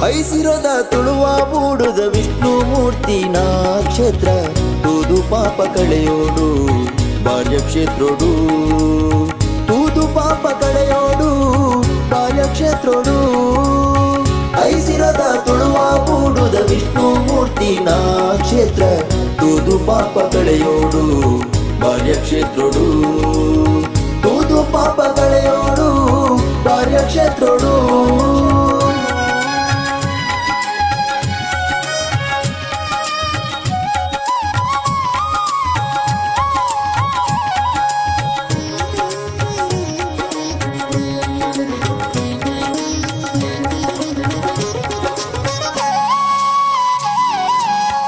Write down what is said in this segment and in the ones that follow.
ಐಸಿರೋದ ತುಳುವ ಬೂಡುದ ವಿಷ್ಣು ಮೂರ್ತಿ ನಕ್ಷತ್ರ ತೂದು ಪಾಪ ಕಳೆಯೋಡು ಭಾರ್ಯಕ್ಷೇತ್ರೋಡು ತೂದು ಪಾಪ ಕಳೆಯೋಡು ಭಾರ್ಯಕ್ಷೇತ್ರೋಡು ಐಸಿರೋದ ತುಳುವ ಬೂಡುದ ವಿಷ್ಣು ಮೂರ್ತಿ ನಕ್ಷತ್ರ ತೂದು ಪಾಪ ಕಳೆಯೋಡು ಭಾರ್ಯಕ್ಷೇತ್ರೋಡು ತೂದು ಪಾಪ ಕಳೆಯೋಡು ಭಾರ್ಯಕ್ಷೇತ್ರೋಡು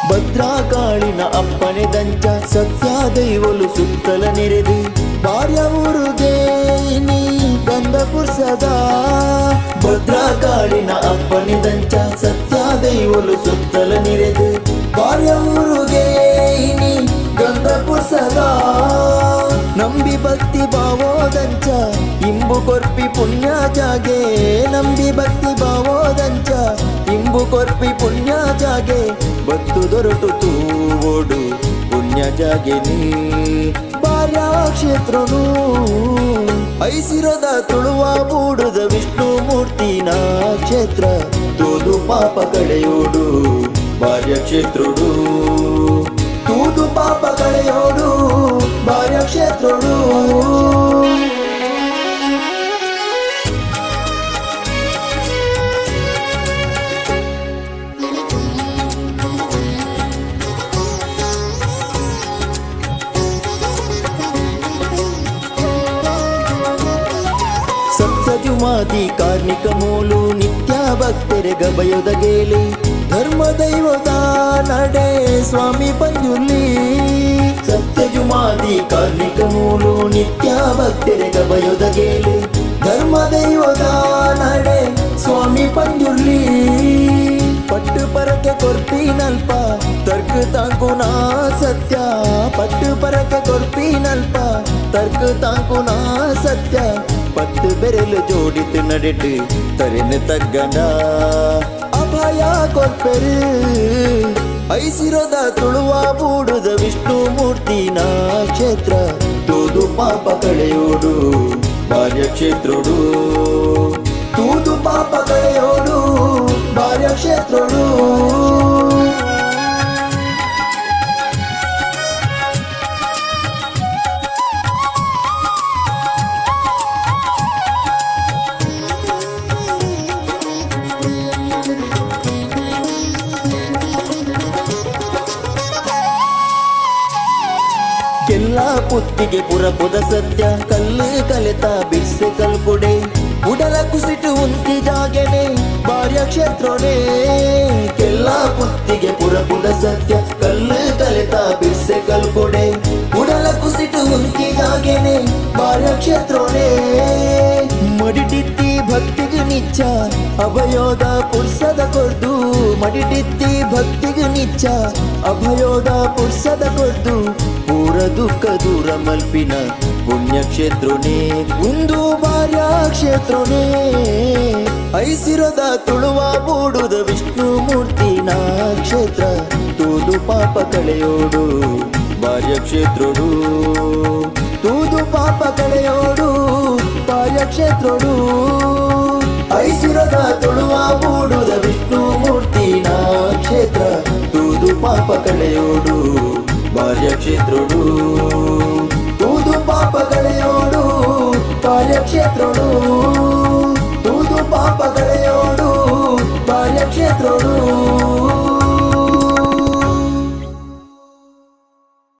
ಭದ್ರಾಕಾಳಿನ ಅಪ್ಪನೆ ದಂಚ ಸತ್ಯ ದೈವಲು ಸುತ್ತಲ ನೆರೆದು ಭಾರ್ಯ ಊರುಗೆ ನೀ ಗಂಧ ಪುರ್ಸದ ಭದ್ರಾಕಾಳಿನ ಅಪ್ಪನೆ ದಂಚ ಸತ್ಯ ದೈವಲು ಸುತ್ತಲ ನೆರೆದು ಭಾರ್ಯ ಊರುಗೆ ನೀ ಗಂಧ ಪುರ್ಸದ ನಂಬಿ ಭಕ್ತಿ ಭಾವೋದಂಚ ಇಂಬು ಕೊರ್ಪಿ ಪುಣ್ಯ ಜಾಗೆ ನಂಬಿ ಭಕ್ತಿ ಭಾವೋದಂಚ ಇಂಬು ಕೊರ್ಪಿ ಪುಣ್ಯ ಜಾಗೆ ಬತ್ತು ದೊರಟು ತೂವೋಡು ಪುಣ್ಯ ಜಾಗೆ ನೀ ಭಾರ್ಯಕ್ಷೇತ್ರನು ಐಸಿರೋದ ತುಳುವ ಬೂಡುದ ವಿಷ್ಣು ಮೂರ್ತಿ ನಕ್ಷತ್ರ ತೂದು ಪಾಪ ಕಳೆಯೋಡು ಭಾರ್ಯಕ್ಷೇತ್ರೋಡು ತೂದು ಪಾಪ ಕಳೆಯೋಡು ಭಾರ್ಯಕ್ಷೇತ್ರೋಡು ಸಪ್ತಜುಮಾದಿ ಕಾರ್ಮಿಕ ಮೂಲು ನಿತ್ಯ ಭಕ್ತರೆ ಗಬಯದ ಗೇಲಿ ಧರ್ಮ ದೈವದ ನಡೆ ಸ್ವಾಮಿ ಪಂಜುರ್ಲಿ ಸಪ್ತಜುಮಾದಿ ಕಾರ್ಮಿಕ ಮೂಲು ನಿತ್ಯ ಭಕ್ತರೆ ಗಬಯದ ಗೇಲಿ ಧರ್ಮ ದೈವದ ನಡೆ ಸ್ವಾಮಿ ಪಂಜುರ್ಲಿ ಪಟ್ಟು ಪರಕೆ ಕೊರ್ಪಿ ನಲ್ಪ ತರ್ಕ ತಾಂಕುನಾ ಸತ್ಯ ಪಟ್ಟು ಪರಕೆ ಕೊರ್ಪಿ ನಲ್ಪ ತರ್ಕ ತಾಂಕುನಾ ಸತ್ಯ ಪತ್ತು ಬೆರಲು ಜೋಡಿತು ನಡೆಟ್ಟು ತರೆನ ತಗ್ಗನ ಅಭಯ ಕೊರ್ಪೆರು ಐಸಿರೋದ ತುಳುವ ಬೂಡುದ ವಿಷ್ಣು ಮೂರ್ತಿ ನಕ್ಷತ್ರ ತೂದು ಪಾಪ ಕಳೆಯೋಡು ಭಾರ್ಯಕ್ಷೇತ್ರೋಡು ತೂದು ಪಾಪ ಕಳೆಯೋಡು ಭಾರ್ಯಕ್ಷೇತ್ರೋಡು ಕೆಲ್ಲ ಪುತ್ತಿಗೆ ಪುರಪುದ ಸತ್ಯ ಕಲ್ಲು ಕಲೆತ ಬಿರ್ಸೆ ಕಲ್ಪುಡೆ ಉಡಲ ಕುಸಿಟು ಉಂತಿ ಜಾಗೆನೆ ಭಾರ್ಯಕ್ಷೇತ್ರೋನೆ ಕೆಲ್ಲ ಪುತ್ತಿಗೆ ಪುರಪುದ ಸತ್ಯ ಕಲ್ಲು ಕಲೆತ ಬಿರ್ಸೆ ಕಲ್ಪುಡೆ ಉಡಲ ಕುಸಿಟು ಉಂತಿ ಜಾಗೆನೆ ಭಾರ್ಯಕ್ಷೇತ್ರೋನೆ ಮಡಿಟಿತ್ತಿ ಭಕ್ತಿಗೆ ನಿಚ್ಚ ಅಭಯೋದ ಪುರ್ಸದ ಕೊರ್ದು ಮಡಿಟಿತ್ತಿ ಭಕ್ತಿಗೆ ನಿಚ್ಚ ಅಭಯೋದ ಪುರ್ಸದ ಕೊರ್ದು ಪೂರ ದುಃಖ ದೂರ ಮಲ್ಪಿನ ಪುಣ್ಯಕ್ಷೇತ್ರೋನೇ ಒಂದು ಭಾರ್ಯಕ್ಷೇತ್ರೋನೇ ಐಸಿರೋದ ತುಳುವ ಬೂಡುದ ವಿಷ್ಣು ಮೂರ್ತಿ ನಕ್ಷತ್ರ ತೂದು ಪಾಪ ಕಳೆಯೋಡು ಭಾರ್ಯಕ್ಷೇತ್ರೋಡು ತೂದು ಪಾಪ ಕಳೆಯೋಡು ಭಾರ್ಯಕ್ಷೇತ್ರೋಡು ಐಸಿರೋದ ತುಳುವ ಬೂಡುದ ವಿಷ್ಣು ಮೂರ್ತಿ ನಕ್ಷತ್ರ ತೂದು ಪಾಪ ಕಳೆಯೋಡು ಭಾರ್ಯಕ್ಷೇತ್ರೋಡು ತೂದು ಪಾಪ ಕಳೆಯೋಡು ಭಾರ್ಯಕ್ಷೇತ್ರೋಡು